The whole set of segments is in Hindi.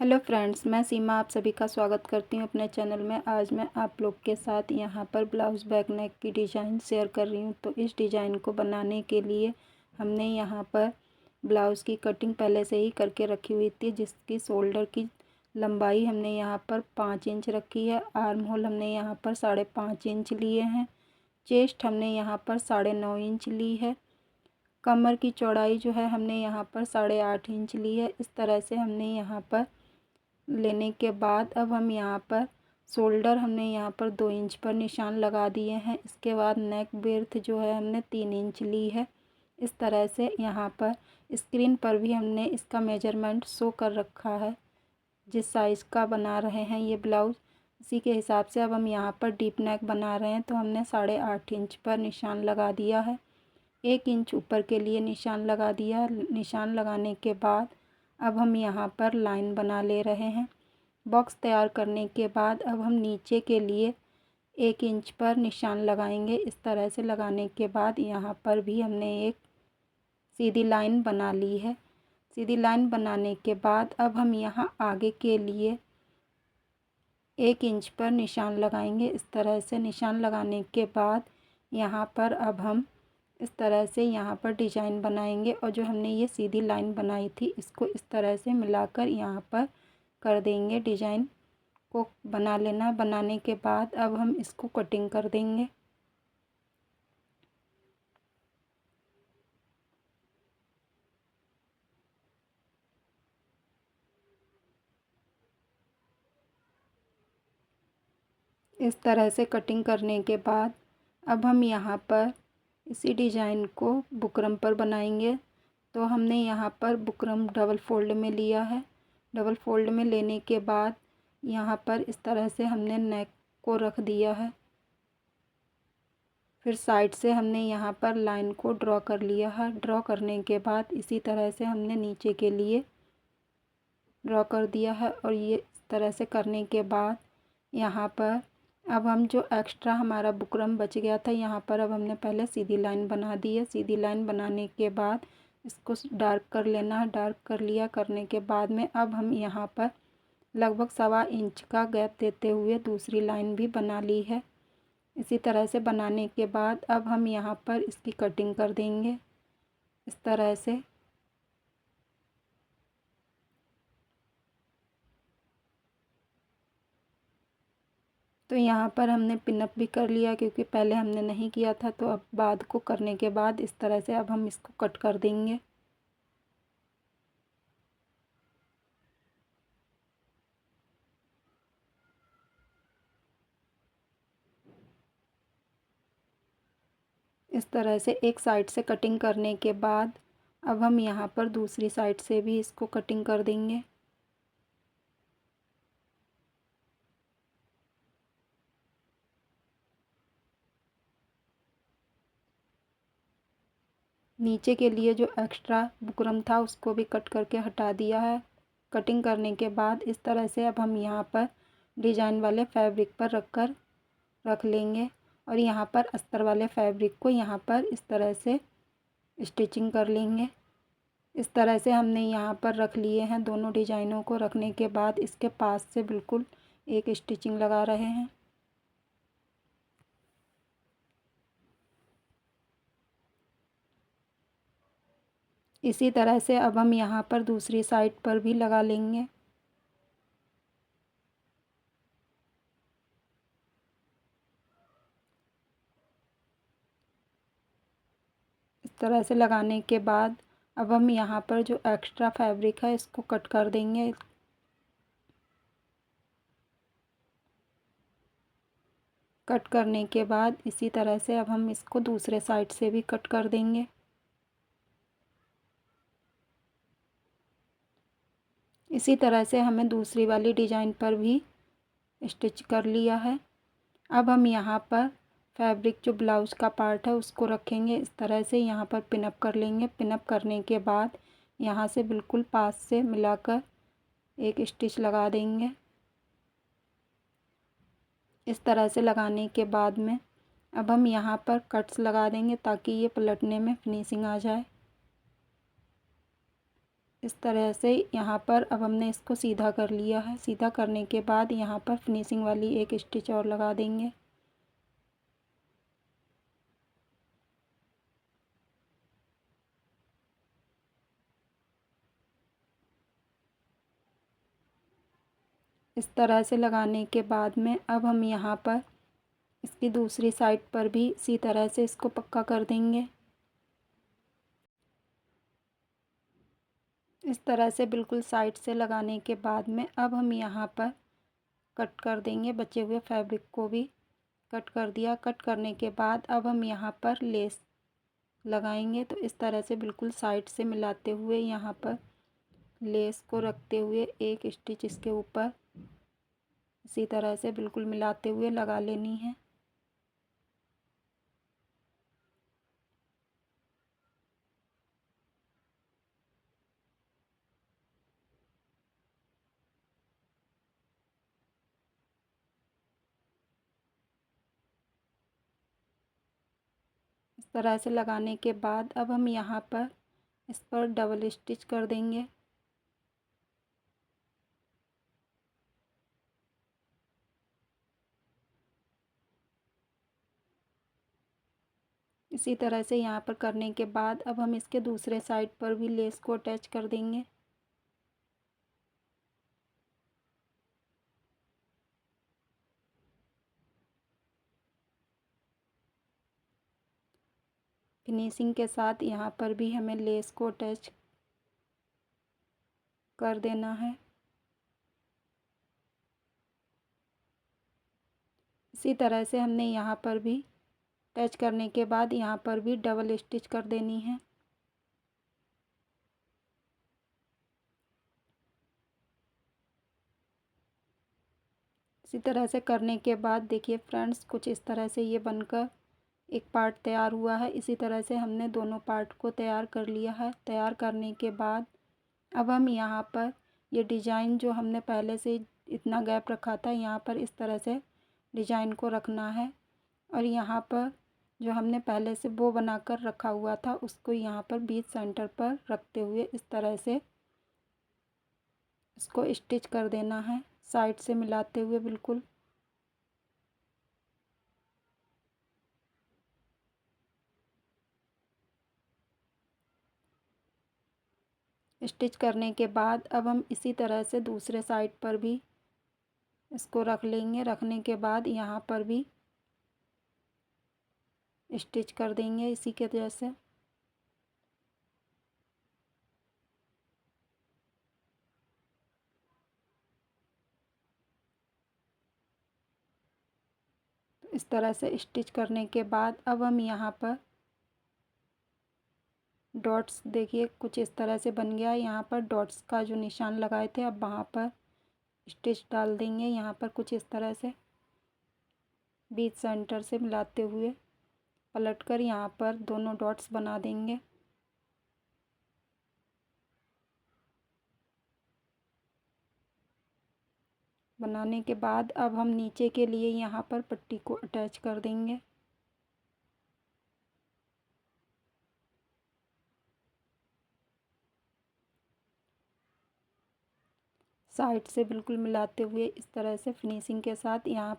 हेलो फ्रेंड्स, मैं सीमा आप सभी का स्वागत करती हूँ अपने चैनल में। आज मैं आप लोग के साथ यहाँ पर ब्लाउज़ बैक नेक की डिज़ाइन शेयर कर रही हूँ। तो इस डिज़ाइन को बनाने के लिए हमने यहाँ पर ब्लाउज़ की कटिंग पहले से ही करके रखी हुई थी, जिसकी शोल्डर की लंबाई हमने यहाँ पर 5 इंच रखी है। आर्म होल हमने यहाँ पर 5.5 इंच लिए हैं। चेस्ट हमने यहाँ पर 9.5 इंच ली है। कमर की चौड़ाई जो है हमने यहाँ पर 8.5 इंच ली है। इस तरह से हमने यहाँ पर लेने के बाद अब हम यहाँ पर शोल्डर हमने यहाँ पर 2 इंच पर निशान लगा दिए हैं। इसके बाद नेक बेर्थ जो है हमने 3 इंच ली है। इस तरह से यहाँ पर स्क्रीन पर भी हमने इसका मेजरमेंट शो कर रखा है, जिस साइज़ का बना रहे हैं ये ब्लाउज़ इसी के हिसाब से अब हम यहाँ पर डीप नेक बना रहे हैं। तो हमने 8.5 इंच पर निशान लगा दिया है। 1 इंच ऊपर के लिए निशान लगा दिया। निशान लगाने के बाद अब हम यहाँ पर लाइन बना ले रहे हैं। बॉक्स तैयार करने के बाद अब हम नीचे के लिए 1 इंच पर निशान लगाएंगे। इस तरह से लगाने के बाद यहाँ पर भी हमने एक सीधी लाइन बना ली है। सीधी लाइन बनाने के बाद अब हम यहाँ आगे के लिए 1 इंच पर निशान लगाएंगे। इस तरह से निशान लगाने के बाद यहाँ पर अब हम इस तरह से यहाँ पर डिजाइन बनाएंगे और जो हमने ये सीधी लाइन बनाई थी इसको इस तरह से मिलाकर यहाँ पर कर देंगे। डिजाइन को बना लेना। बनाने के बाद अब हम इसको कटिंग कर देंगे। इस तरह से कटिंग करने के बाद अब हम यहाँ पर इसी डिजाइन को बुकरम पर बनाएंगे। तो हमने यहाँ पर बुकरम डबल फोल्ड में लिया है। डबल फोल्ड में लेने के बाद यहाँ पर इस तरह से हमने नेक को रख दिया है। फिर साइड से हमने यहाँ पर लाइन को ड्रॉ कर लिया है। ड्रॉ करने के बाद इसी तरह से हमने नीचे के लिए ड्रॉ कर दिया है। और ये इस तरह से करने के बाद यहाँ पर अब हम जो एक्स्ट्रा हमारा बुकरम बच गया था यहाँ पर अब हमने पहले सीधी लाइन बना दी है। सीधी लाइन बनाने के बाद इसको डार्क कर लेना है। डार्क कर लिया। करने के बाद में अब हम यहाँ पर लगभग 1.25 इंच का गैप देते हुए दूसरी लाइन भी बना ली है। इसी तरह से बनाने के बाद अब हम यहाँ पर इसकी कटिंग कर देंगे इस तरह से। तो यहाँ पर हमने पिनअप भी कर लिया, क्योंकि पहले हमने नहीं किया था। तो अब बाद को करने के बाद इस तरह से अब हम इसको कट कर देंगे। इस तरह से एक साइड से कटिंग करने के बाद अब हम यहाँ पर दूसरी साइड से भी इसको कटिंग कर देंगे। नीचे के लिए जो एक्स्ट्रा बुकरम था उसको भी कट करके हटा दिया है। कटिंग करने के बाद इस तरह से अब हम यहाँ पर डिजाइन वाले फैब्रिक पर रख लेंगे और यहाँ पर अस्तर वाले फैब्रिक को यहाँ पर इस तरह से स्टिचिंग कर लेंगे। इस तरह से हमने यहाँ पर रख लिए हैं। दोनों डिजाइनों को रखने के बाद इसके पास से बिल्कुल एक स्टिचिंग लगा रहे हैं। इसी तरह से अब हम यहाँ पर दूसरी साइड पर भी लगा लेंगे। इस तरह से लगाने के बाद अब हम यहाँ पर जो एक्स्ट्रा फैब्रिक है इसको कट कर देंगे। कट करने के बाद इसी तरह से अब हम इसको दूसरे साइड से भी कट कर देंगे। इसी तरह से हमें दूसरी वाली डिजाइन पर भी स्टिच कर लिया है। अब हम यहाँ पर फैब्रिक जो ब्लाउज़ का पार्ट है उसको रखेंगे। इस तरह से यहाँ पर पिनअप कर लेंगे। पिनअप करने के बाद यहाँ से बिल्कुल पास से मिलाकर एक स्टिच लगा देंगे। इस तरह से लगाने के बाद में अब हम यहाँ पर कट्स लगा देंगे ताकि ये पलटने में फिनिशिंग आ जाए। इस तरह से यहाँ पर अब हमने इसको सीधा कर लिया है। सीधा करने के बाद यहाँ पर फिनिशिंग वाली एक स्टिच और लगा देंगे। इस तरह से लगाने के बाद में अब हम यहाँ पर इसकी दूसरी साइड पर भी इसी तरह से इसको पक्का कर देंगे। इस तरह से बिल्कुल साइड से लगाने के बाद में अब हम यहाँ पर कट कर देंगे। बचे हुए फैब्रिक को भी कट कर दिया। कट करने के बाद अब हम यहाँ पर लेस लगाएंगे। तो इस तरह से बिल्कुल साइड से मिलाते हुए यहाँ पर लेस को रखते हुए एक स्टिच इसके ऊपर इसी तरह से बिल्कुल मिलाते हुए लगा लेनी है। इस तरह से लगाने के बाद अब हम यहाँ पर इस पर डबल स्टिच कर देंगे। इसी तरह से यहाँ पर करने के बाद अब हम इसके दूसरे साइड पर भी लेस को अटैच कर देंगे। फिनिशिंग के साथ यहाँ पर भी हमें लेस को अटैच कर देना है। इसी तरह से हमने यहाँ पर भी अटैच करने के बाद यहाँ पर भी डबल स्टिच कर देनी है। इसी तरह से करने के बाद देखिए फ्रेंड्स, कुछ इस तरह से ये बनकर एक पार्ट तैयार हुआ है। इसी तरह से हमने दोनों पार्ट को तैयार कर लिया है। तैयार करने के बाद अब हम यहाँ पर ये डिज़ाइन जो हमने पहले से इतना गैप रखा था, यहाँ पर इस तरह से डिज़ाइन को रखना है। और यहाँ पर जो हमने पहले से बो बनाकर रखा हुआ था उसको यहाँ पर बीच सेंटर पर रखते हुए इस तरह से इसको स्टिच कर देना है, साइड से मिलाते हुए बिल्कुल। स्टिच करने के बाद अब हम इसी तरह से दूसरे साइड पर भी इसको रख लेंगे। रखने के बाद यहाँ पर भी स्टिच कर देंगे इसी के जैसे। इस तरह से स्टिच करने के बाद अब हम यहाँ पर डॉट्स देखिए कुछ इस तरह से बन गया। यहाँ पर डॉट्स का जो निशान लगाए थे अब वहाँ पर स्टिच डाल देंगे। यहाँ पर कुछ इस तरह से बीच सेंटर से मिलाते हुए पलटकर यहाँ पर दोनों डॉट्स बना देंगे। बनाने के बाद अब हम नीचे के लिए यहाँ पर पट्टी को अटैच कर देंगे। साइड से बिल्कुल मिलाते हुए इस तरह से फिनिशिंग के साथ यहाँ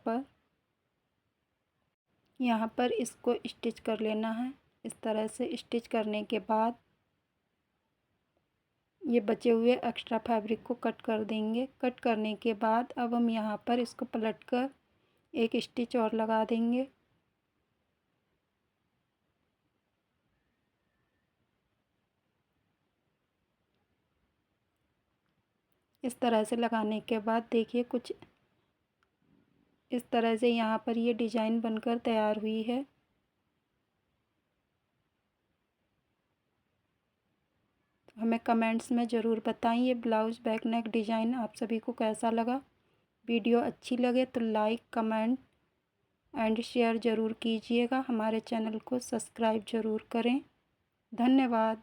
पर इसको स्टिच कर लेना है। इस तरह से स्टिच करने के बाद ये बचे हुए एक्स्ट्रा फैब्रिक को कट कर देंगे। कट करने के बाद अब हम यहाँ पर इसको पलटकर एक स्टिच और लगा देंगे। इस तरह से लगाने के बाद देखिए कुछ इस तरह से यहाँ पर ये डिज़ाइन बनकर तैयार हुई है। हमें कमेंट्स में ज़रूर बताएं ये ब्लाउज़ बैक नेक डिज़ाइन आप सभी को कैसा लगा। वीडियो अच्छी लगे तो लाइक कमेंट एंड शेयर ज़रूर कीजिएगा। हमारे चैनल को सब्सक्राइब ज़रूर करें। धन्यवाद।